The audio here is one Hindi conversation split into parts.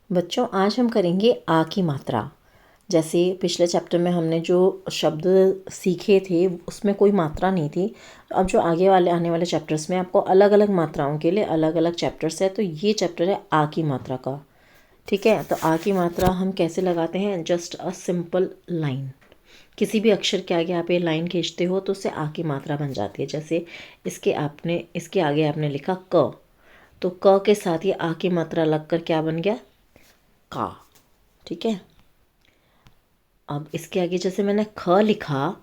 बच्चों, आज हम करेंगे आ की मात्रा। जैसे पिछले चैप्टर में हमने जो शब्द सीखे थे उसमें कोई मात्रा नहीं थी। अब जो आगे वाले आने वाले चैप्टर्स में आपको अलग अलग मात्राओं के लिए अलग अलग चैप्टर्स है। तो ये चैप्टर है आ की मात्रा का। ठीक है, तो आ की मात्रा हम कैसे लगाते हैं? Just a simple line. किसी भी अक्षर के आगे आप ये लाइन खींचते हो तो उससे आ की मात्रा बन जाती है। जैसे इसके आगे आपने लिखा क, तो क के साथ ये आ की मात्रा लगकर क्या बन गया? का। ठीक है, अब इसके आगे जैसे मैंने ख लिखा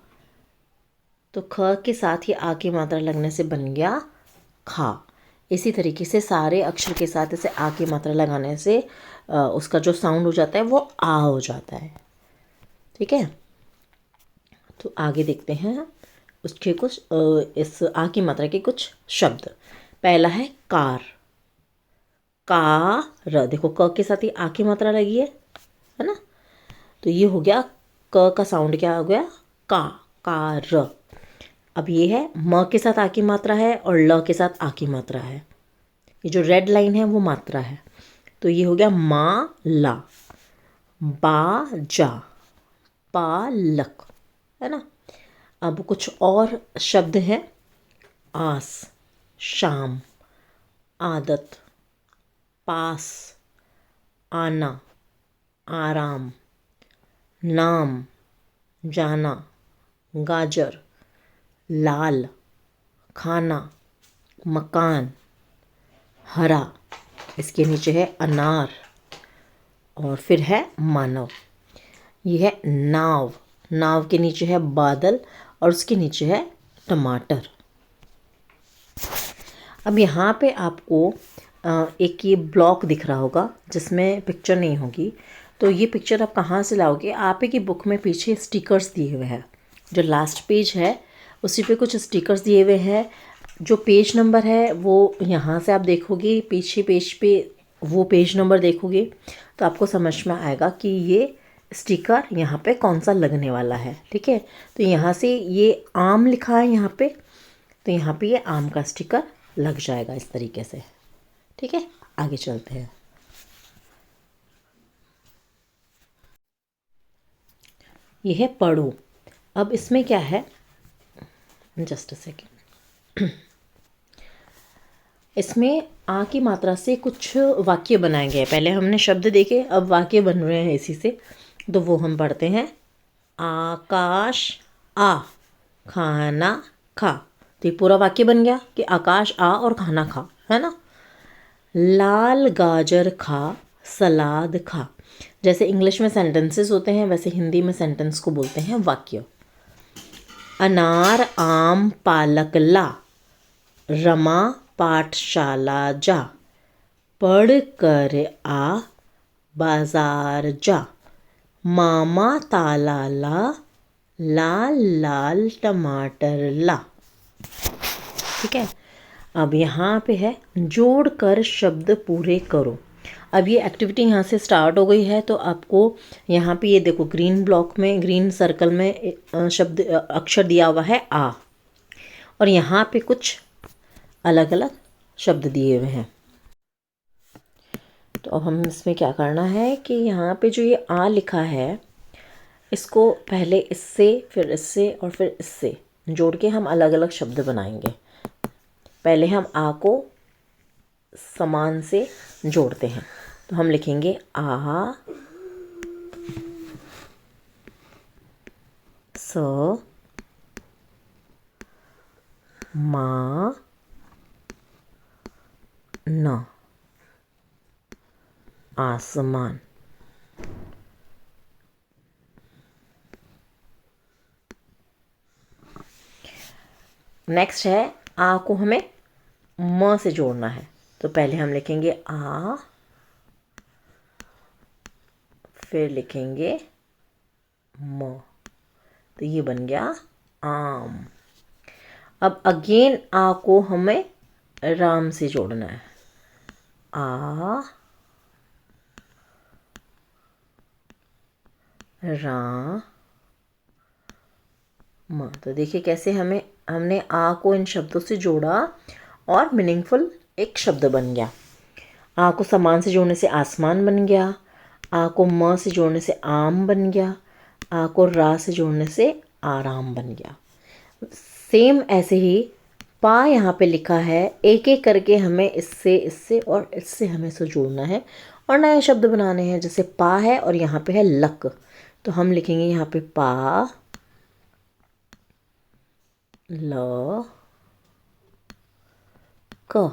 तो ख के साथ ही आ की मात्रा लगने से बन गया खा। इसी तरीके से सारे अक्षर के साथ इसे आ की मात्रा लगाने से उसका जो साउंड हो जाता है वो आ हो जाता है। ठीक है, तो आगे देखते हैं उसके कुछ इस आ की मात्रा के कुछ शब्द। पहला है कार। कार, देखो क के साथ ही आ की मात्रा लगी है ना। तो ये हो गया, क का साउंड क्या हो गया? का। कार। अब ये है म के साथ आ की मात्रा है और ल के साथ आ की मात्रा है। ये जो रेड लाइन है वो मात्रा है। तो ये हो गया मा ला, बाजा, पालक, है ना। अब कुछ और शब्द हैं। आस, शाम, आदत, पास, आना, आराम, नाम, जाना, गाजर, लाल, खाना, मकान, हरा, इसके नीचे है अनार, और फिर है मानव। ये है नाव। नाव के नीचे है बादल और उसके नीचे है टमाटर। अब यहाँ पे आपको एक ये ब्लॉक दिख रहा होगा जिसमें पिक्चर नहीं होगी। तो ये पिक्चर आप कहाँ से लाओगे? आप ही की बुक में पीछे स्टिकर्स दिए हुए हैं। जो लास्ट पेज है उसी पे कुछ स्टिकर्स दिए हुए हैं। जो पेज नंबर है वो यहाँ से आप देखोगे, पीछे पेज पे वो पेज नंबर देखोगे तो आपको समझ में आएगा कि ये स्टिकर यहाँ पे कौन सा लगने वाला है। ठीक है, तो यहाँ से ये आम लिखा है यहाँ पे, तो यहाँ पे ये आम का स्टिकर लग जाएगा इस तरीके से। ठीक है, आगे चलते हैं। ये है पढ़ो। अब इसमें क्या है, जस्ट अ सेकेंड। इसमें आ की मात्रा से कुछ वाक्य बनाए गए। पहले हमने शब्द देखे, अब वाक्य बन रहे हैं इसी से। तो वो हम पढ़ते हैं। आकाश आ, खाना खा। तो ये पूरा वाक्य बन गया कि आकाश आ और खाना खा, है ना। लाल गाजर खा, सलाद खा। जैसे इंग्लिश में सेंटेंसेस होते हैं वैसे हिंदी में सेंटेंस को बोलते हैं वाक्य। अनार आम पालक ला, रमा पाठशाला जा, पढ़ कर आ बाजार जा, मामा ताला ला, लाल लाल टमाटर ला। ठीक है, अब यहाँ पे है जोड़ कर शब्द पूरे करो। अब ये एक्टिविटी यहाँ से स्टार्ट हो गई है। तो आपको यहाँ पे ये देखो ग्रीन ब्लॉक में, ग्रीन सर्कल में शब्द अक्षर दिया हुआ है आ, और यहाँ पे कुछ अलग अलग शब्द दिए हुए हैं। तो अब हम इसमें क्या करना है कि यहाँ पे जो ये आ लिखा है इसको पहले इससे, फिर इससे और फिर इससे जोड़ के हम अलग अलग शब्द बनाएंगे। पहले हम आ को समान से जोड़ते हैं। तो हम लिखेंगे आ स मा न, आसमान। नेक्स्ट है आ को हमें म से जोड़ना है। तो पहले हम लिखेंगे आ, फिर लिखेंगे म। तो ये बन गया आम। अब अगेन आ को हमें राम से जोड़ना है। आ रा म। तो देखिए कैसे हमने आ को इन शब्दों से जोड़ा और मीनिंगफुल एक शब्द बन गया। आ को सामान से जोड़ने से आसमान बन गया। आ को म से जोड़ने से आम बन गया। आ को रा से जोड़ने से आराम बन गया। सेम ऐसे ही पा यहाँ पे लिखा है, एक एक करके हमें इससे इससे और इससे हमें से जोड़ना है और नए शब्द बनाने हैं। जैसे पा है और यहाँ पे है लक, तो हम लिखेंगे यहाँ पे पा ल क।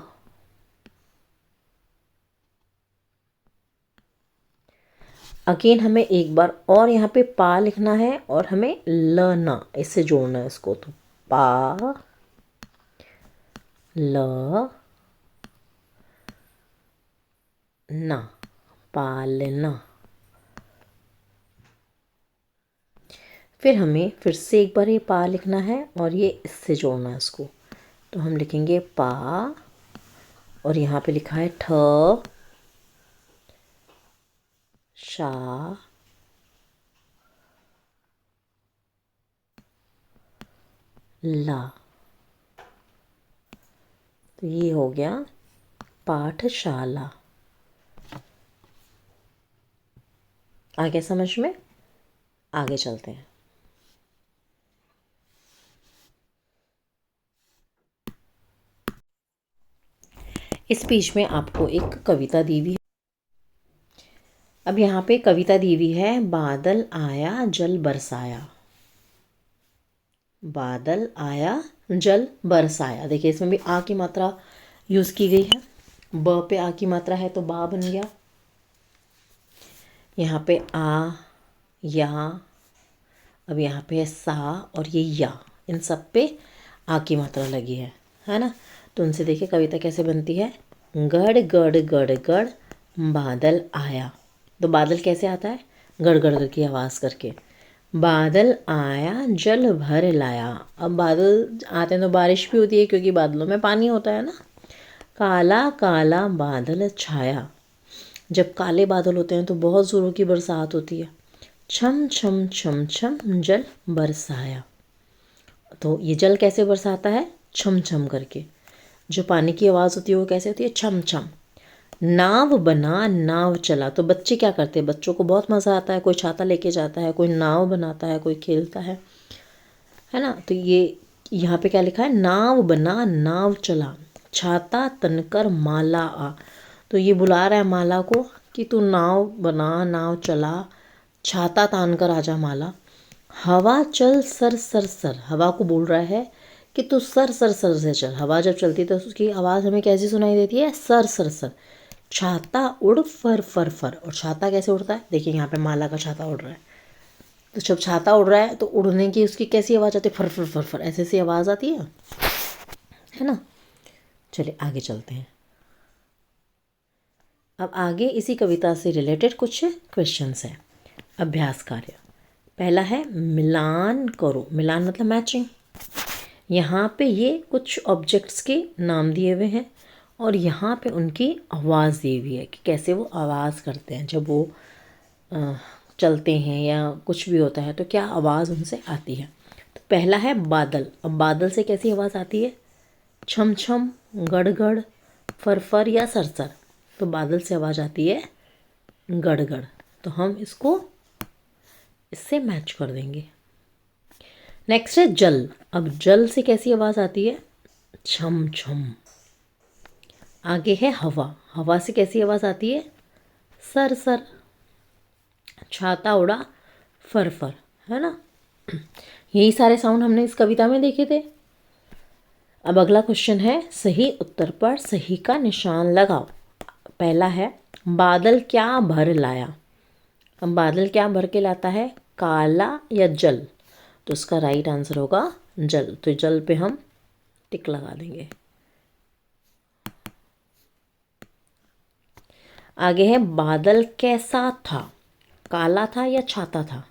अगेन हमें एक बार और यहाँ पे पा लिखना है और हमें ल ना इससे जोड़ना है इसको। तो पा ल ना, पालना। फिर हमें फिर से एक बार ये पा लिखना है और ये इससे जोड़ना है इसको। तो हम लिखेंगे पा और यहाँ पे लिखा है ठ शा ला। तो ये हो गया पाठशाला। आगे समझ में? आगे चलते हैं। इस पेज में आपको एक कविता दी हुई है। अब यहाँ पे कविता दी हुई है, बादल आया जल बरसाया। बादल आया जल बरसाया। देखिए इसमें भी आ की मात्रा यूज़ की गई है। ब पे आ की मात्रा है तो बा बन गया। यहाँ पे आ, या, अब यहाँ पे है सा और ये या, इन सब पे आ की मात्रा लगी है ना। तो उनसे देखिए कविता कैसे बनती है। गड़ गड़ गड़ गड़ बादल आया। तो बादल कैसे आता है? गड़ गड़ गड़ की आवाज़ करके। बादल आया जल भर लाया। अब बादल आते हैं तो बारिश भी होती है क्योंकि बादलों में पानी होता है ना। काला काला बादल छाया। जब काले बादल होते हैं तो बहुत ज़ोरों की बरसात होती है। छम छम छम छम जल बरसाया। तो ये जल कैसे बरसाता है? छम छम करके। जो पानी की आवाज़ होती है वो कैसे होती है? छम छम। नाव बना नाव चला। तो बच्चे क्या करते हैं? बच्चों को बहुत मज़ा आता है। कोई छाता लेके जाता है, कोई नाव बनाता है, कोई खेलता है ना। तो ये यहाँ पे क्या लिखा है? नाव बना नाव चला, छाता तनकर माला आ। तो ये बुला रहा है माला को कि तू नाव बना नाव चला, छाता तान कर आजा माला। हवा चल सर सर सर। हवा को बोल रहा है कि तू सर सर सर से चल। हवा जब चलती है तो उसकी आवाज़ हमें कैसी सुनाई देती है? Sir sir sir. छाता उड़ फर फर फर। और छाता कैसे उड़ता है? देखिए यहाँ पे माला का छाता उड़ रहा है। तो जब छाता उड़ रहा है तो उड़ने की उसकी कैसी आवाज़ आती है? फर फर फर फर, ऐसे ऐसी आवाज़ आती है ना। चलिए आगे चलते हैं। अब आगे इसी कविता से रिलेटेड कुछ क्वेश्चंस हैं। अभ्यास कार्य पहला है, मिलान करो। मिलान मतलब मैचिंग। यहाँ पे ये कुछ ऑब्जेक्ट्स के नाम दिए हुए हैं और यहाँ पे उनकी आवाज़ दी हुई है कि कैसे वो आवाज़ करते हैं। जब वो चलते हैं या कुछ भी होता है तो क्या आवाज़ उनसे आती है। तो पहला है बादल। अब बादल से कैसी आवाज़ आती है? छम छम, गड़ गड़, फर फर या सरसर। तो बादल से आवाज़ आती है गड़ गड़। तो हम इसको इससे मैच कर देंगे। नेक्स्ट है जल। अब जल से कैसी आवाज़ आती है? छम छम। आगे है हवा। हवा से कैसी आवाज़ आती है? Sir sir. छाता उड़ा फर फर, है ना। यही सारे साउंड हमने इस कविता में देखे थे। अब अगला क्वेश्चन है, सही उत्तर पर सही का निशान लगाओ। पहला है, बादल क्या भर लाया। अब बादल क्या भर के लाता है? काला या जल। तो इसका राइट आंसर होगा जल। तो जल पे हम टिक लगा देंगे। आगे है, बादल कैसा था। काला था या छाता था?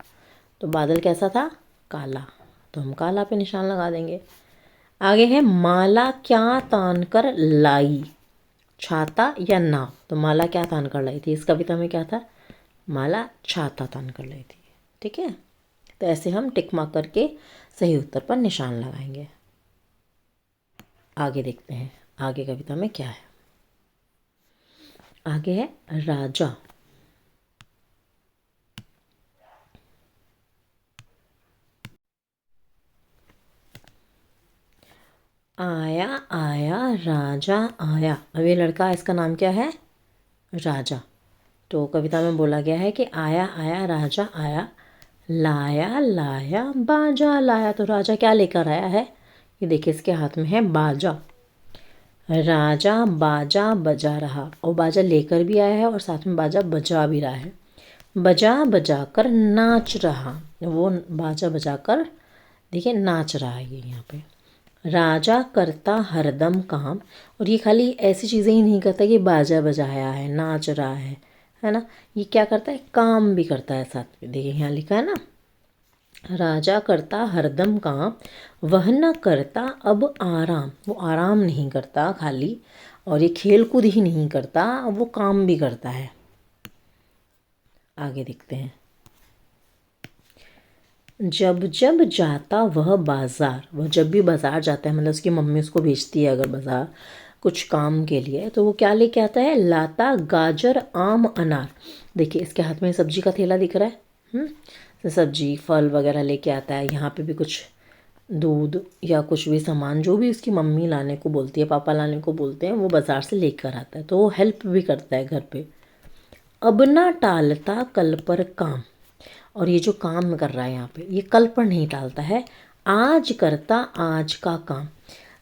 तो बादल कैसा था? काला। तो हम काला पे निशान लगा देंगे। आगे है, माला क्या तान कर लाई। छाता या नाव। तो माला क्या तान कर लाई थी? इस कविता में क्या था? माला छाता तान कर लाई थी। ठीक है। तो ऐसे हम टिक मार्क करके सही उत्तर पर निशान लगाएंगे। आगे देखते हैं आगे कविता में क्या है। आगे है राजा। आया आया राजा आया। अब ये लड़का, इसका नाम क्या है? राजा। तो कविता में बोला गया है कि आया आया राजा आया, लाया लाया बाजा लाया। तो राजा क्या लेकर आया है? ये देखिए, इसके हाथ में है बाजा। राजा बाजा बजा रहा, और बाजा लेकर भी आया है और साथ में बाजा बजा भी रहा है। बजा बजा कर नाच रहा, वो बाजा बजा कर देखिए नाच रहा है ये यहाँ पे। राजा करता हरदम काम, और ये खाली ऐसी चीज़ें ही नहीं करता कि बाजा बजाया है, नाच रहा है ना, ये क्या करता है? काम भी करता है साथ में। देखिए यहाँ लिखा है ना, राजा करता हरदम काम, वह न करता अब आराम। वो आराम नहीं करता खाली, और ये खेल कूद ही नहीं करता, वो काम भी करता है। आगे देखते हैं। जब जब जाता वह बाज़ार, वह जब भी बाज़ार जाता है, मतलब उसकी मम्मी उसको भेजती है अगर बाज़ार कुछ काम के लिए, तो वो क्या लेके आता है? लाता गाजर आम अनार। देखिए इसके हाथ में सब्जी का थैला दिख रहा है। तो सब्जी फल वगैरह लेके आता है। यहाँ पे भी कुछ दूध या कुछ भी सामान जो भी उसकी मम्मी लाने को बोलती है, पापा लाने को बोलते हैं, वो बाज़ार से लेकर आता है। तो वो हेल्प भी करता है घर पे। अब ना टालता कल पर काम, और ये जो काम कर रहा है यहाँ पे, ये कल पर नहीं टालता है, आज करता आज का काम।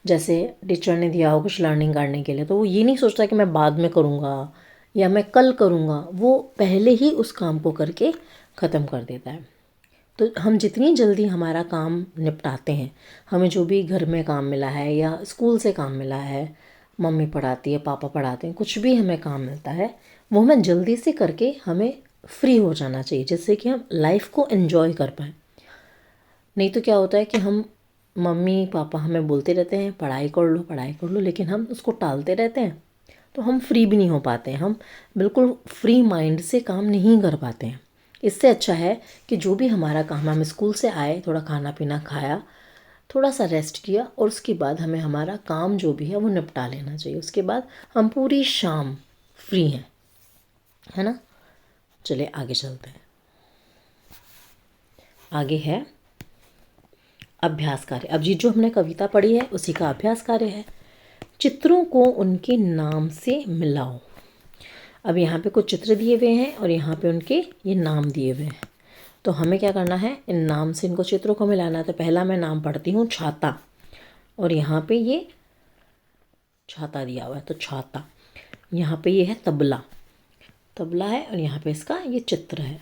जैसे टीचर ने दिया हो कुछ लर्निंग करने के लिए, तो वो ये नहीं सोचता कि मैं बाद में करूँगा या मैं कल करूँगा, वो पहले ही उस काम को करके ख़त्म कर देता है। तो हम जितनी जल्दी हमारा काम निपटाते हैं, हमें जो भी घर में काम मिला है या स्कूल से काम मिला है, मम्मी पढ़ाती है, पापा पढ़ाते हैं, कुछ भी हमें काम मिलता है, वो हमें जल्दी से करके हमें फ्री हो जाना चाहिए, जिससे कि हम लाइफ को एंजॉय कर पाएँ। नहीं तो क्या होता है कि हम मम्मी पापा हमें बोलते रहते हैं पढ़ाई कर लो, लेकिन हम उसको टालते रहते हैं, तो हम फ्री भी नहीं हो पाते हैं, हम बिल्कुल फ्री माइंड से काम नहीं कर पाते हैं। इससे अच्छा है कि जो भी हमारा काम, हम स्कूल से आए, थोड़ा खाना पीना खाया, थोड़ा सा रेस्ट किया, और उसके बाद हमें हमारा काम जो भी है वो निपटा लेना चाहिए। उसके बाद हम पूरी शाम फ्री हैं, है ना। चलिए आगे चलते हैं। आगे है अभ्यास कार्य। अब ये जो हमने कविता पढ़ी है उसी का अभ्यास कार्य है। चित्रों को उनके नाम से मिलाओ। अब यहाँ पे कुछ चित्र दिए हुए हैं और यहाँ पे उनके ये नाम दिए हुए हैं, तो हमें क्या करना है? इन नाम से इनको चित्रों को मिलाना है। तो पहला मैं नाम पढ़ती हूँ छाता, और यहाँ पे ये छाता दिया हुआ है, तो छाता। यहाँ पे ये है तबला, तबला है, और यहाँ पे इसका ये चित्र है।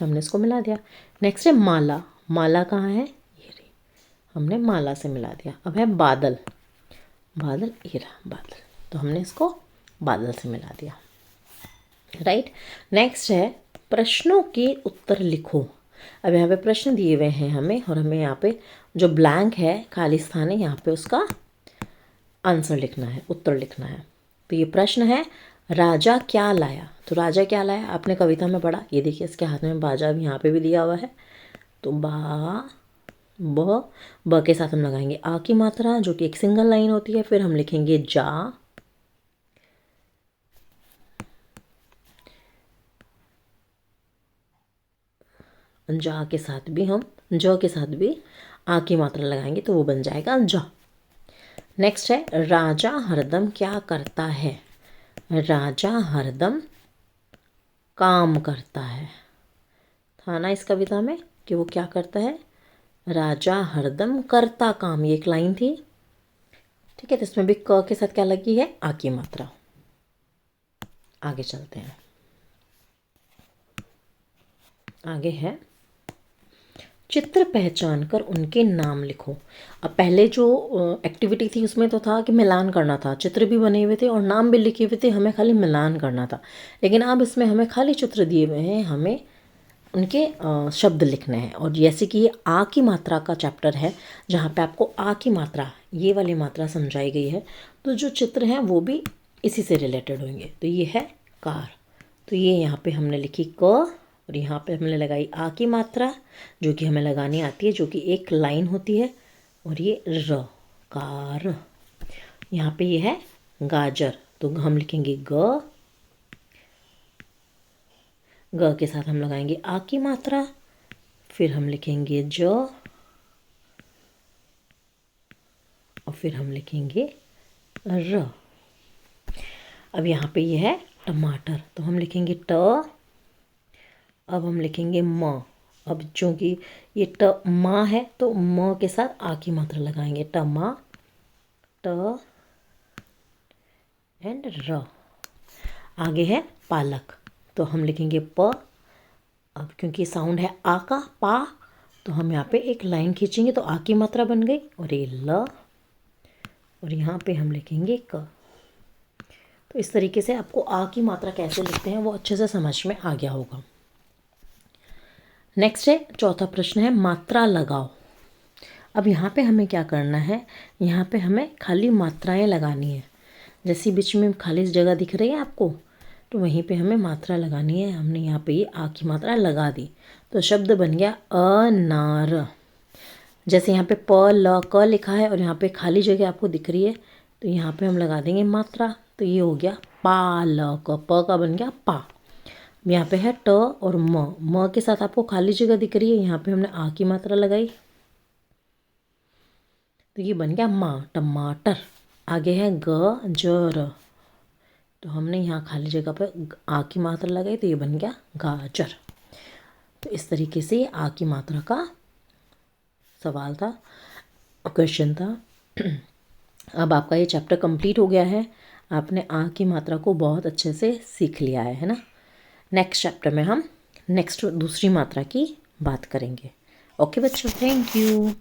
हमने इसको मिला दिया। नेक्स्ट है माला। माला कहाँ है? ये रही, हमने माला से मिला दिया। अब है बादल। बादल, ये रहा बादल, तो हमने इसको बादल से मिला दिया। राइट। नेक्स्ट है प्रश्नों के उत्तर लिखो। अब यहाँ पे प्रश्न दिए हुए हैं हमें, और हमें यहाँ पे जो ब्लैंक है, खाली स्थान है, यहाँ पे उसका आंसर लिखना है, उत्तर लिखना है। तो ये प्रश्न है, राजा क्या लाया? तो राजा क्या लाया आपने कविता में पढ़ा, ये देखिए इसके हाथ में बाजा भी यहाँ पे भी दिया हुआ है। तो ब के साथ हम लगाएंगे आ की मात्रा, जो कि एक सिंगल लाइन होती है। फिर हम लिखेंगे जा, जा के साथ भी हम ज के साथ भी आ की मात्रा लगाएंगे, तो वो बन जाएगा जा। नेक्स्ट है राजा हरदम क्या करता है? राजा हरदम काम करता है। था ना इस कविता में कि वो क्या करता है? राजा हरदम करता काम, ये एक लाइन थी। ठीक है, तो इसमें भी क के साथ क्या लगी है? आ की मात्रा। आगे चलते हैं। आगे है चित्र पहचान कर उनके नाम लिखो। अब पहले जो एक्टिविटी थी उसमें तो था कि मिलान करना था, चित्र भी बने हुए थे और नाम भी लिखे हुए थे, हमें खाली मिलान करना था। लेकिन अब इसमें हमें खाली चित्र दिए हुए हैं, हमें उनके शब्द लिखने हैं। और जैसे कि ये आ की मात्रा का चैप्टर है, जहाँ पे आपको आ की मात्रा, ये वाली मात्रा समझाई गई है, तो जो चित्र हैं वो भी इसी से रिलेटेड होंगे। तो ये है कार, तो ये यहाँ पे हमने लिखी क, और यहाँ पे हमने लगाई आ की मात्रा, जो कि हमें लगानी आती है, जो कि एक लाइन होती है। और ये र, कार। यहाँ पे ये है गाजर, तो हम लिखेंगे ग ग के साथ हम लगाएंगे आ की मात्रा, फिर हम लिखेंगे ज, और फिर हम लिखेंगे र। अब यहाँ पे ये है टमाटर, तो हम लिखेंगे ट, अब हम लिखेंगे म। अब चूँकि ये ट मा है तो म के साथ आ की मात्रा लगाएंगे, टमा, ट एंड र। आगे है पालक, तो हम लिखेंगे प। अब क्योंकि साउंड है आ का, पा, तो हम यहाँ पे एक लाइन खींचेंगे तो आ की मात्रा बन गई, और ये ल, और यहाँ पे हम लिखेंगे क। तो इस तरीके से आपको आ की मात्रा कैसे लिखते हैं वो अच्छे से समझ में आ गया होगा। नेक्स्ट है, चौथा प्रश्न है मात्रा लगाओ। अब यहाँ पे हमें क्या करना है, यहाँ पे हमें खाली मात्राएं लगानी है। जैसे बीच में खाली जगह दिख रही है आपको, तो वहीं पे हमें मात्रा लगानी है। हमने यहाँ पे ये आ की मात्रा लगा दी, तो शब्द बन गया अनार। जैसे यहाँ पे प ल क लिखा है और यहाँ पे खाली जगह आपको दिख रही है, तो यहाँ पे हम लगा देंगे मात्रा, तो ये हो गया पालक। प का बन गया पा। यहाँ पे है ट और म के साथ आपको खाली जगह दिख रही है, यहाँ पे हमने आ की मात्रा लगाई, तो ये बन गया मा, टमाटर। आगे है ग ज र, तो हमने यहाँ खाली जगह पर आ की मात्रा लगाई, तो ये बन गया गाजर। तो इस तरीके से ये आ की मात्रा का सवाल था, क्वेश्चन था। अब आपका ये चैप्टर कंप्लीट हो गया है, आपने आ की मात्रा को बहुत अच्छे से सीख लिया है ना। नेक्स्ट चैप्टर में हम नेक्स्ट दूसरी मात्रा की बात करेंगे। ओके बच्चों, थैंक यू।